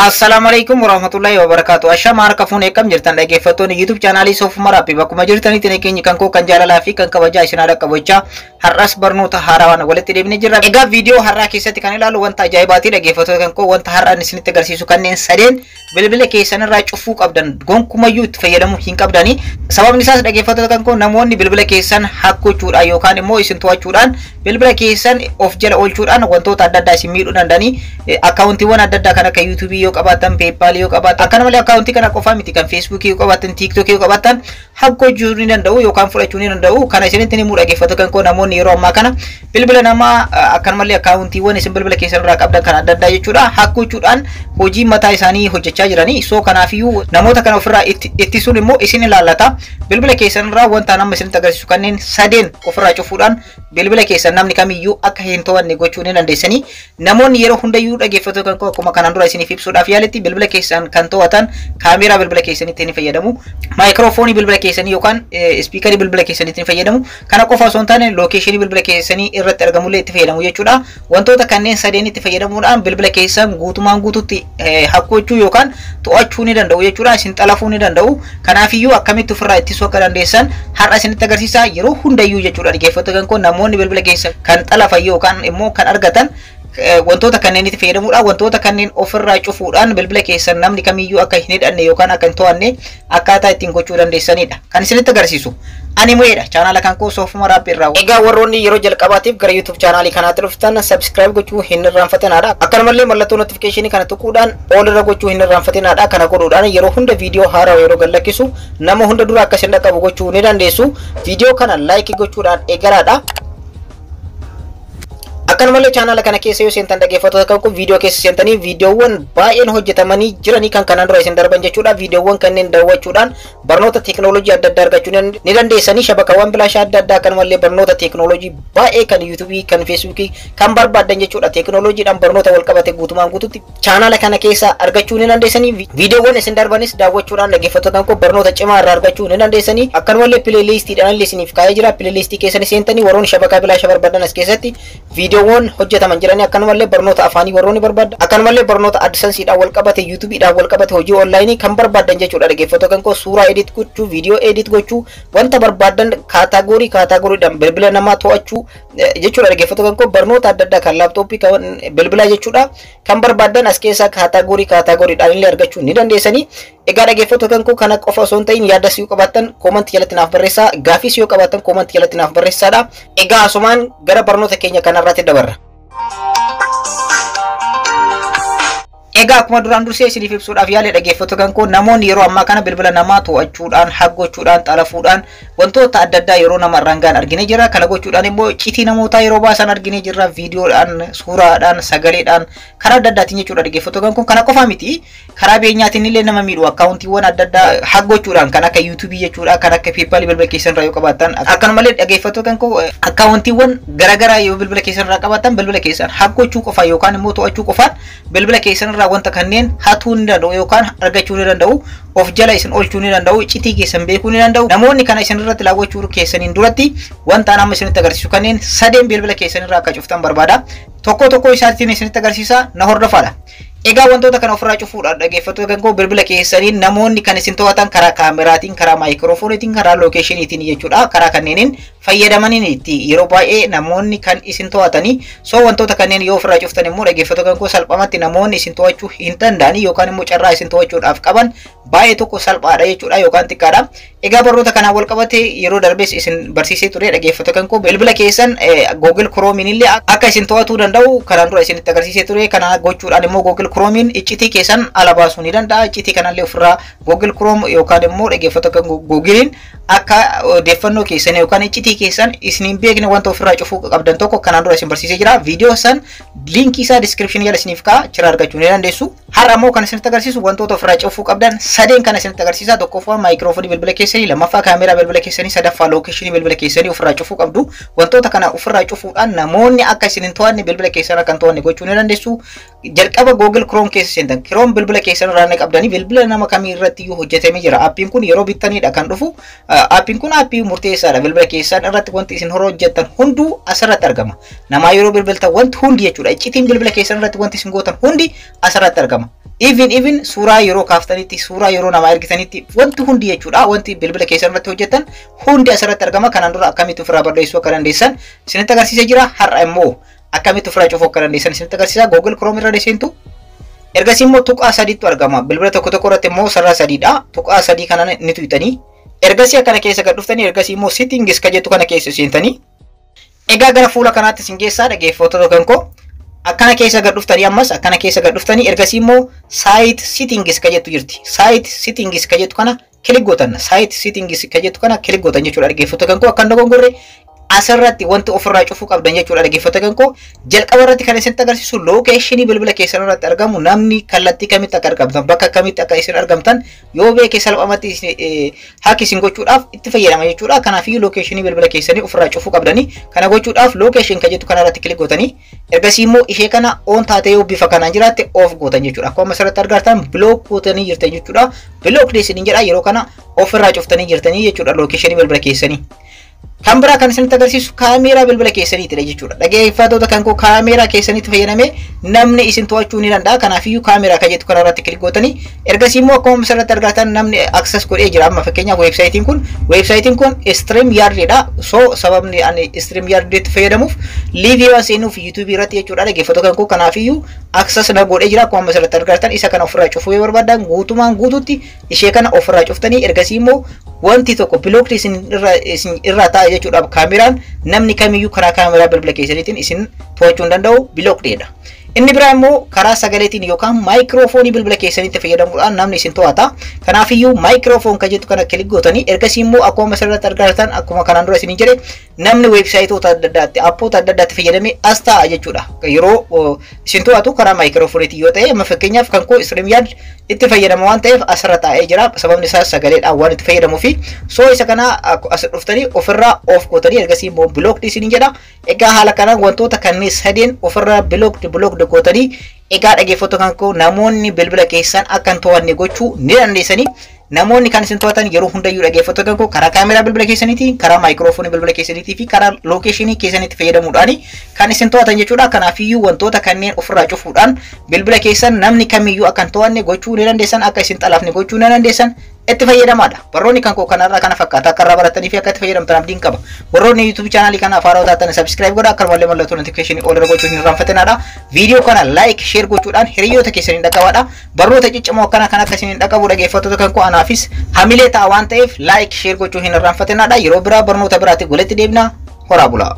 Assalamualaikum warahmatullahi wabarakatuh. Ashama harka fuun eekam jirtan dhaggeeffattoonni YouTube chaanaalii Soofummaa Rabbii bakkuma jirtanitti nageenya kan koo kan jaalalaa fi kan kabajaa isin haadha qabachaa har'as barnoota haarawaan walitti deebinee jirra. Egaa viidiyoo har'aa keessatti kan ilaalu wanta ajaa'ibaati dhaggeeffattoota kan koo wanta har'aan isinitti agarsiisu kanneen sadeen bilbila keessan irraa cufuu qabdan gonkumayyuu itti fayyadamuu hin qabdani. Sababni isaas dhaggeeffattoota kan koo namoonni bilbila keessan hakkochuudhaan yookaan immoo isin to'achuudhaan bilbila keessan of jala oolchuudhaan wantoota adda addaa isin miidhuu danda'anii akkaawuntiiwwan adda addaa kan akka YouTube yoo qabaatan PayPal yoo qabaatan akkana malee akkaawuntii kana qofaa miti kan Facebook yoo qabaatan TikTok yoo qabaatan hakkochuu ni danda'u yookaan fudhachuu ni danda'u. Kana isinitti himuu dhaggeeffattoota kan koo namoonni yeroo ammaa kana bilbila namaa akkana malee akkaawuntiiwwan isin bilbila keessan irraa qabdan kan adda addaa jechuudha hakkochuudhaan hojii mataa isaanii hojjechaa jiranii. So kanaafiyyuu namoota kana ofirraa ittisuun immoo isin ilaallata. Bilbila keessan irraa wanta nama isinitti agarsiisu kanneen sadeen ofirraa cufuudhaan bilbila keessan namni kamiyyuu akka hin to'anne gochuu ni dandeessanii. Namoonni yeroo hundayyuu dhaggeeffattoota kan koo akkuma kanaan dura isiniif ibsuudhaaf yaaletti bilbila keessan kan to'atan kaameeraa bilbila keessanitti ni fayyadamu. Maayikiroofoonii bilbila keessanii yookaan ispiikarii bilbila keessanitti ni fayyadamu. Kana qofa osoo hin taane lookeeshinii bilbila keessanii irratti argamullee itti fayyadamu jechuudha. Wantoota kanneen sadeen itti fayyadamuudhaan bilbila keessan guutumaan guututti hakkochuu yookaan to'achuu ni danda'u jechuudha. Isin xalafuu ni danda'u. Kanaafiyyuu akkamitti ofirraa ittisuu akka dandeessan har'a isinitti agarsiisa yeroo hundayyuu jechuudha. Dhaggeeffattoota kan koo namoonni bilbila keessan kan xalafan yookaan immoo kan argatan wantoota kanneen itti fayyadamuudhaan wantoota kanneen ofirraa cufuudhaan bilbila keessan namni kamiyyuu akka hin hidhanne yookaan akka hin to'anne akkaataa ittiin gochuu dandeessanidha kan isinitti agarsiisu. Ani mu'eedha chaanaala kan koo Soofummaa Rabbii irraa. Egaa warroonni yeroo jalqabaatiif gara YouTube chaanaalii kanaatti dhuftan subscribe gochuu hin irraanfatinaadha. Akkanumallee mallattoo notification kana tuquudhaan all irra gochuu hin irraanfatinaadha. Kana godhuudhaan yeroo hunda viidiyoo haaraa yeroo gadhiisu nama hunda dura akka isin dhaqqabu gochuu ni dandeessu. Viidiyoo kana like gochuudhaan eegalaadha. Akkanumallee chaanaala kana keessa yoo seentan dhaggeeffattoota kan koo viidiyoo keessa seentanii viidiyoowwan baay'een hojjetamanii jiranii kan kanaan dura isin darban jechuudha. Viidiyoowwan kanneen daawwachuudhaan barnoota teekinooloojii adda addaa argachuu ni dandeessanii. Shabakawwan bilaashaa adda addaa akkanumallee barnoota teekinooloojii baay'ee kan YouTube kan Facebook kan barbaadan jechuudha. Teekinooloojiidhaan barnoota wal qabate guutumaan guututti chaanaala kana keessa argachuu ni dandeessanii. Viidiyoowwan isin darbanis daawwachuudhaan dhaggeeffattoota kan koo barnoota cimaa irraa argachuu ni dandeessanii. Akkanumallee pileeliistiidhaan illee isiniif kaa'ee jira. Pileeliistii keessan seentanii warroonni shabakaa bilaashaa barbaadan as keessatti viidiyoowwan hojjetaman jiranii akkanumallee barnoota afaanii warroonni barbaadan akkanumallee barnoota adsensiidhaan wal qabate YouTubeidhaan wal qabate hojii onlaayinii kan barbaadan jechuudha. Dhaggeeffattoota kan koo suuraa edit gochuu viidiyoo edit gochuu wanta barbaadan kaataagoriidhaan bilbila namaa to'achuu jechuudha. Dhaggeeffattoota kan koo barnoota adda addaa kan laaptooppii kan bilbilaa jechuudha kan barbaadan as keessaa kaataagoriidhaan illee argachuu ni dandeessanii. Egaa dhaggeeffattoota kan koo kana qofa osoo hin ta'in yaadas yoo qabaattan koomantii jalatti naaf barreessaa. Gaaffiis yoo qabaattan koomantii jalatti naaf barreessaadha. Egaa asumaan gara barnoota keenya kanarratti dabarra. Egaa akkuma duraan dursee isiniif ibsuudhaaf yaale dhaggeeffattoota kan koo namoonni yeroo ammaa kana bilbila namaa to'achuudhaan haggochuudhaan xalafuudhaan wantoota adda addaa yeroo nama rangaan argine jira. Kana gochuudhaan immoo iccitii namootaa yeroo baasan argine jirra. Viidiyoodhaan, suuraadhaan, sagaleedhaan karaa adda addaatiin jechuudha. Dhaggeeffattoota kan koo kana qofa miti karaa beenyaatiin illee nama miidhu akkaawuntiiwwan adda addaa haggochuudhaan kan akka YouTube jechuudha kan akka PayPal bilbila keessan irraa yoo qabaatan akkanumallee dhaggeeffattoota kan koo akkaawuntiiwwan garaagaraa yoo bilbila keessan irraa qabaatan bilbila keessan haggochuu qofa yookaan immoo to'achuu qofaan bilbila keessan irraa wanta kanneen hatuu ni danda'u yookaan argachuu ni danda'u. Of jala isin oolchuu ni danda'u. Iccitii keessan beekuu ni danda'u. Namoonni kana isin irratti laawwachuu keessaniin duratti wanta nama isinitti agarsiisu kanneen sadeen bilbila keessan irraa akka cuftan barbaada. Tokko isaatiin isinitti agarsiisa na hordofaadha. Egaa wantoota kana ofirraa cufuudhaan dhaggeeffattoota kan koo bilbila keessanii namoonni kan isin to'atan karaa kaameraatiin, karaa maayikiroofooniitiin, karaa lookeeshiniitiin jechuudha. Karaa kanneeniin fayyadamaniiti yeroo baay'ee namoonni kan isin to'atanii. So wantoota kanneen yoo ofirraa cuftan immoo dhaggeeffattoota kan koo salphumatti namoonni isin to'achuu hin danda'anii yookaan immoo carraa isin to'achuudhaaf qaban baay'ee tokko salphaadha jechuudha yookaan xiqqaadha. Egaa barnoota kanaan wal qabate yeroo darbees isin barsiisee ture dhaggeeffattoota kan koo bilbila keessan Google Chrome illee akka isin to'atuu danda'u kanaan dura isinitti agarsiisee ture. Kana gochuudhaan immoo Google Chrome iccitii keessan ala baasuu ni danda'a. Iccitii kanallee ofirraa Google Chrome yookaan immoo dhaggeeffattoota kan Googlein akka odeeffannoo keessan yookaan iccitii keessan isiniin beekne wanta ofirraa cufuu qabdan tokko kanaan dura isin barsiisee jira. Viidiyoo san linkii isaa description jala isiniif kaa'a achirraa argachuu ni dandeessu. Har'a immoo kan isinitti agarsiisu wantoota ofirraa cufuu qabdan sadeen kan isinitti agarsiisa. Tokkoffaa maayikiroofoonii bilbila keessanii, lammaffaa kaameraa bilbila keessanii, sadaffaa lookeeshinii bilbila keessanii ofirraa cufuu qabdu. Wantoota kana ofirraa cufuudhaan namoonni akka isin hin to'anne bilbila keessan akka hin to'anne gochuu ni dandeessu. Jalqaba Google Chrome keessa seentan. Chrome bilbila keessan irraa qabdanii bilbila nama kamii irratti hojjetamee jira. Aappiin kun yeroo bittaniidha kan dhufu. Aappiin kun aappii murteessaadha bilbila keessan keessan irratti wanti isin hojjettan hunduu asirratti argama. Nama yeroo bilbiltan wanti hundi jechuudha. Iccitiin bilbila keessan irratti wanti isin gootan hundi asirratti argama. Even suuraa yeroo kaaftanitti, suuraa yeroo nama ergitanitti wanti hundi jechuudha. Wanti bilbila keessan irratti hojjettan hundi asirratti argama. Kanaan dura akkamitti ofirraa balleessuu akka dandeessan isinitti agarsiisee jira. Har'a immoo akkamitti ofirraa cufuu akka dandeessan isinitti agarsiisa. Google Chrome irra deemtu. Ergasii immoo tuqaa sadiitu argama. Bilbila tokko irratti immoo sarara sadiidha. Tuqaa sadii kana ni tuqxanii. Ergasii akkana keessa gad dhuftanii ergasii immoo settings ka jettu kana keessa seentanii. Egaa gara fuula kanaatti isin geessaa dhaggeeffattoota kan koo. Akkana keessa gad dhuftanii ammas akkana keessa gad dhuftanii ergasii immoo site settings ka jettu jirti. Site settings ka jettu kana kilik gootan. Site settings ka jettu kana kilik gootan jechuudha dhaggeeffattoota kan koo. Akka dogongorre asirratti wanti ofirraa cufuu qabdan jechuudha dhaggeeffattoota kan koo. Jalqaba irratti kan isinitti agarsiisu location bilbila keessan irratti argamu namni kallattii kamitti akka argamtan bakka kamitti akka isin argamtan yoo beeke salphamatti hack isin gochuudhaaf itti fayyadama jechuudha. Kanaafii location bilbila keessanii ofirraa cufuu qabdanii kana gochuudhaaf location ka jettu kana irratti kilik gootanii ergasii immoo ishee kana on taatee yoo bifa kanaan jiraatte off gootan jechuudha. Akkuma asirratti argartan block gootanii jirtan jechuudha. Block deessin jedha yeroo kana ofirraa cuftanii jirtanii jechuudha location bilbila keessanii. Kan biraa kan isinitti agarsiisu kaameeraa bilbila keessaniiti jechuudha. Dhaggeeffattoota kan koo kaameeraa keessanitti fayyadamee namni isin to'achuu ni danda'a. Kanaafuu kaameeraa ka jettu kana irratti kilik gootanii ergasii immoo akkuma asirratti argatan namni access godhee jira. Amma fakkeenyaaf websaayitiin kun StreamYardidha. So sababni ani StreamYarditti fayyadamuuf live waan seenuuf YouTube irratti jechuudha dhaggeeffattoota kan koo. Kanaafuu access na godhee jira. Akkuma asirratti argatan isa kana ofirraa cufuu yoo barbaadan guutumaan guututti ishee kana ofirraa cuftanii ergasii immoo wanti tokko block isin irraa ta'a jechuudha. Kaameraan namni kamiyyuu karaa kaameraa bilbila keessaniitiin isin to'achuu hin danda'u block dheedha. Inni biraa immoo karaa sagaleetiin yookaan maayikiroofoonii bilbila keessaniitti fayyadamuudhaan namni isin to'ata. Kanaafiyyuu maayikiroofoon ka jettu kana kilik gootanii ergasii immoo akkuma asirratti argatan akkuma kanaan dura isin jedhe namni weebsaayitoota adda addaatti appoota adda addaatti fayyadamee as ta'a jechuudha. Yeroo isin to'atu karaa maayikiroofooniitiin yoo ta'e amma fakkeenyaaf kan koo StreamYard itti fayyadama waan ta'eef asirra taa'ee jira. Sababni isaas sagaleedhaan waan itti fayyadamuufi soo isa kana as dhuftanii ofirraa off gootanii ergasii immoo block isin jedha. Egaa haala kanaan wantoota kanneen sadeen ofirraa block gootanii egaa dhaggeeffattoota kan koo namoonni bilbila keessan akka hin to'anne gochuu ni dandeessanii. Namoonni kan isin to'atan yeroo hundayyuu dhaggeeffattoota kan koo karaa kaameraa bilbila keessaniitiin, karaa maayikiroofoonii bilbila keessaniitii fi karaa lookeeshinii keessanitti fayyadamuudhaan kan isin to'atan jechuudha. Kanaafiyyuu wantoota kanneen ofirraa cufuudhaan bilbila keessan namni kamiyyuu akka hin to'anne gochuu ni dandeessan, akka isin xalaafne gochuu ni dandeessan. Itti fayyadamaadha. Warroonni kan koo kanarraa kana fakkaata akka irraa baratanii fi akka itti fayyadamtan abdiin qaba. Warroonni YouTube channel kana afaaraa taatan subscribe godhaa akka malee mallattoo notification all irra gochuun hin irraanfatinaadha. Video kana like share gochuudhaan hiriyoota keessaniin dhaqqabaadha. Barnoota ciccimoo akkana kan akka isiniin dhaqqabu dhaggeeffattoota kan koo anaafis hamilee ta'a waan ta'eef like share gochuu hin irraanfatinaadha. Yeroo biraa barnoota biraatti walitti deebina. Horaa bulaa.